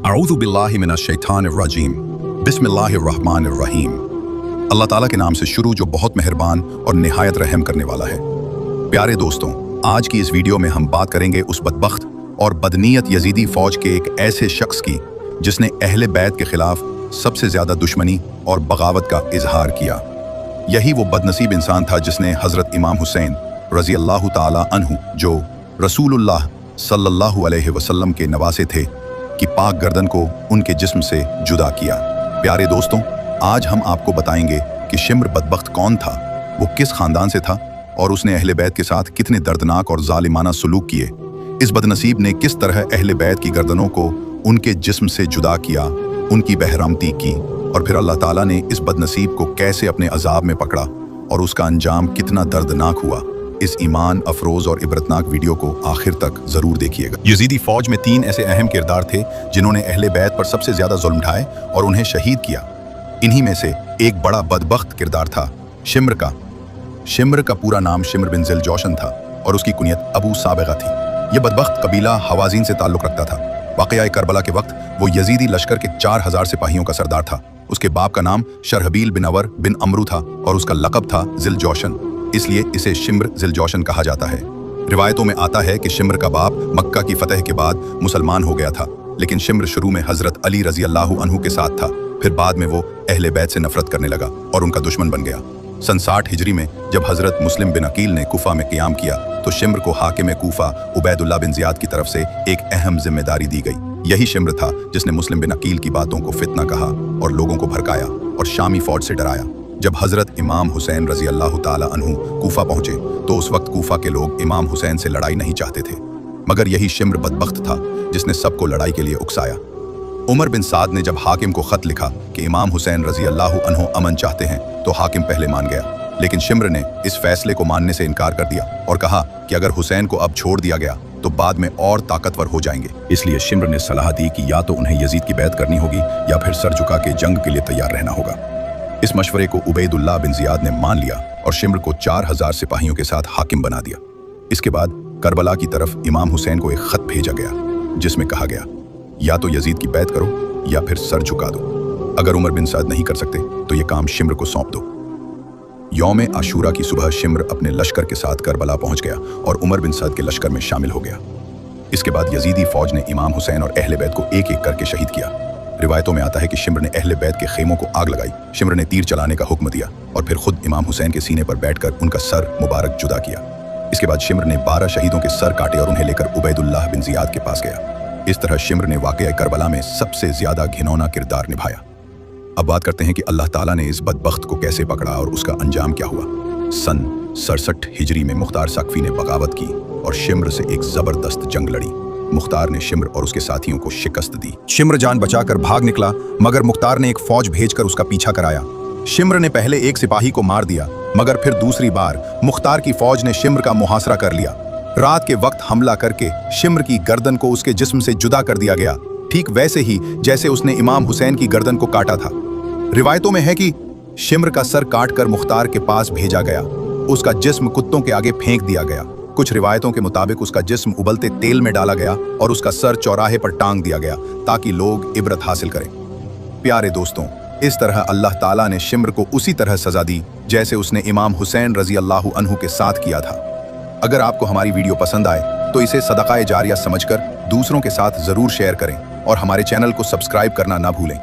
अऊज़ु बिल्लाहि मिनश शैतानिर रजीम, बिस्मिल्लाहिर रहमानिर रहीम। अल्लाह ताला के नाम से शुरू जो बहुत मेहरबान और निहायत रहम करने वाला है। प्यारे दोस्तों, आज की इस वीडियो में हम बात करेंगे उस बदबख्त और बदनीयत यजीदी फौज के एक ऐसे शख्स की जिसने अहले बैत के खिलाफ सबसे ज्यादा दुश्मनी और बगावत का इजहार किया। यही वो बदनसीब इंसान था जिसने हजरत इमाम हुसैन रजी अल्लाह ताला अन्हु, जो रसूलुल्लाह सल्लल्लाहु अलैहि वसल्लम के नवासे थे, कि पाक गर्दन को उनके जिस्म से जुदा किया। प्यारे दोस्तों, आज हम आपको बताएंगे कि शिम्र बदबख्त कौन था, वो किस खानदान से था और उसने अहले बैत के साथ कितने दर्दनाक और जालिमाना सलूक किए। इस बदनसीब ने किस तरह अहले बैत की गर्दनों को उनके जिस्म से जुदा किया, उनकी बहरामती की, और फिर अल्लाह ताला ने इस बदनसीब को कैसे अपने अजाब में पकड़ा और उसका अंजाम कितना दर्दनाक हुआ। इस ईमान अफरोज और इबरतनाक वीडियो को आखिर तक जरूर देखिएगा। यजीदी फौज में 3 ऐसे अहम किरदार थे जिन्होंने अहले बैत पर सबसे ज्यादा जुल्म ढाए और उन्हें शहीद किया। इन्हीं में से एक बड़ा बदबख्त किरदार था शिम्र का। शिम्र का पूरा नाम शिम्र बिन ज़िलजौशन था और उसकी कुनियत अबू साबिगा थी। यह बदबख्त कबीला हवाज़ीन से ताल्लुक़ रखता था। वाक़या करबला के वक्त वो यजीदी लश्कर के 4000 सिपाहियों का सरदार था। उसके बाप का नाम शरहबील बिन अवर बिन अमरू था और उसका लक़ब था ज़िलजौशन, इसलिए इसे शिम्र ज़िलजौशन कहा जाता है। रिवायतों में आता है कि शिम्र का बाप मक्का की फतह के बाद मुसलमान हो गया था, लेकिन शिम्र शुरू में हजरत अली रजी अल्लाहु अन्हु के साथ था। फिर बाद में वो अहले बैत से नफरत करने लगा और उनका दुश्मन बन गया। सन 60 हिजरी में जब हजरत मुस्लिम बिन अकील ने कूफा में क़ियाम किया तो शिम्र को हाकिम कूफा उबैदुल्लाह बिन ज़ियाद की तरफ से एक अहम जिम्मेदारी दी गई। यही शिम्र था जिसने मुस्लिम बिन अकील की बातों को फितना कहा और लोगों को भड़काया और शामी फौज से डराया। जब हजरत इमाम हुसैन रजी अल्लाह ताला अन्हु कूफा पहुंचे तो उस वक्त कूफा के लोग इमाम हुसैन से लड़ाई नहीं चाहते थे, मगर यही शिम्र बदबख्त था जिसने सबको लड़ाई के लिए उकसाया। उमर बिन साद ने जब हाकिम को खत लिखा कि इमाम हुसैन रजी अल्लाह अन्हु अमन चाहते हैं तो हाकिम पहले मान गया, लेकिन शिम्र ने इस फैसले को मानने से इनकार कर दिया और कहा कि अगर हुसैन को अब छोड़ दिया गया तो बाद में और ताकतवर हो जाएंगे। इसलिए शिम्र ने सलाह दी कि या तो उन्हें यजीद की बैत करनी होगी या फिर सर झुका के जंग के लिए तैयार रहना होगा। इस मशवरे को उबैदुल्लाह बिन ज़ियाद ने मान लिया और शिम्र को 4000 सिपाहियों के साथ हाकिम बना दिया। इसके बाद करबला की तरफ इमाम हुसैन को एक खत भेजा गया जिसमें कहा गया, या तो यजीद की बैत करो या फिर सर झुका दो। अगर उमर बिन साद नहीं कर सकते तो ये काम शिम्र को सौंप दो। यौम आशूरा की सुबह शिम्र अपने लश्कर के साथ करबला पहुंच गया और उमर बिन साद के लश्कर में शामिल हो गया। इसके बाद यजीदी फौज ने इमाम हुसैन और अहले बैत को एक एक करके शहीद किया। रिवायतों में आता है कि शिम्र ने अहले बैत के खेमों को आग लगाई। शिम्र ने तीर चलाने का हुक्म दिया और फिर खुद इमाम हुसैन के सीने पर बैठकर उनका सर मुबारक जुदा किया। इसके बाद शिम्र ने 12 शहीदों के सर काटे और उन्हें लेकर उबैदुल्लाह बिन ज़ियाद के पास गया। इस तरह शिम्र ने वाक़या करबला में सबसे ज्यादा घिनौना किरदार निभाया। अब बात करते हैं कि अल्लाह ताला ने इस बदबख्त को कैसे पकड़ा और उसका अंजाम क्या हुआ। सन 67 हिजरी में मुख्तार सकफी ने बगावत की और शिम्र से एक जबरदस्त जंग लड़ी। मुख्तार ने शिम्र और उसके साथियों को शिकस्त दी। शिम्र जान बचाकर भाग निकला, मगर मुख्तार ने एक फौज भेजकर उसका पीछा कराया। शिम्र ने पहले एक सिपाही को मार दिया, मगर फिर दूसरी बार मुख्तार की फौज ने शिम्र का मुहासरा कर लिया। रात के वक्त हमला करके शिम्र की गर्दन को उसके जिस्म से जुदा कर दिया गया, ठीक वैसे ही जैसे उसने इमाम हुसैन की गर्दन को काटा था। रिवायतों में है कि शिम्र का सर काटकर मुख्तार के पास भेजा गया, उसका जिस्म कुत्तों के आगे फेंक दिया गया। कुछ रिवायतों के मुताबिक उसका जिस्म उबलते तेल में डाला गया और उसका सर चौराहे पर टांग दिया गया ताकि लोग इबरत हासिल करें। प्यारे दोस्तों, इस तरह अल्लाह ताला ने शिम्र को उसी तरह सजा दी जैसे उसने इमाम हुसैन रजी अल्लाहु अन्हु के साथ किया था। अगर आपको हमारी वीडियो पसंद आए तो इसे सदक़ाए जारिया समझकर दूसरों के साथ जरूर शेयर करें और हमारे चैनल को सब्सक्राइब करना ना भूलें।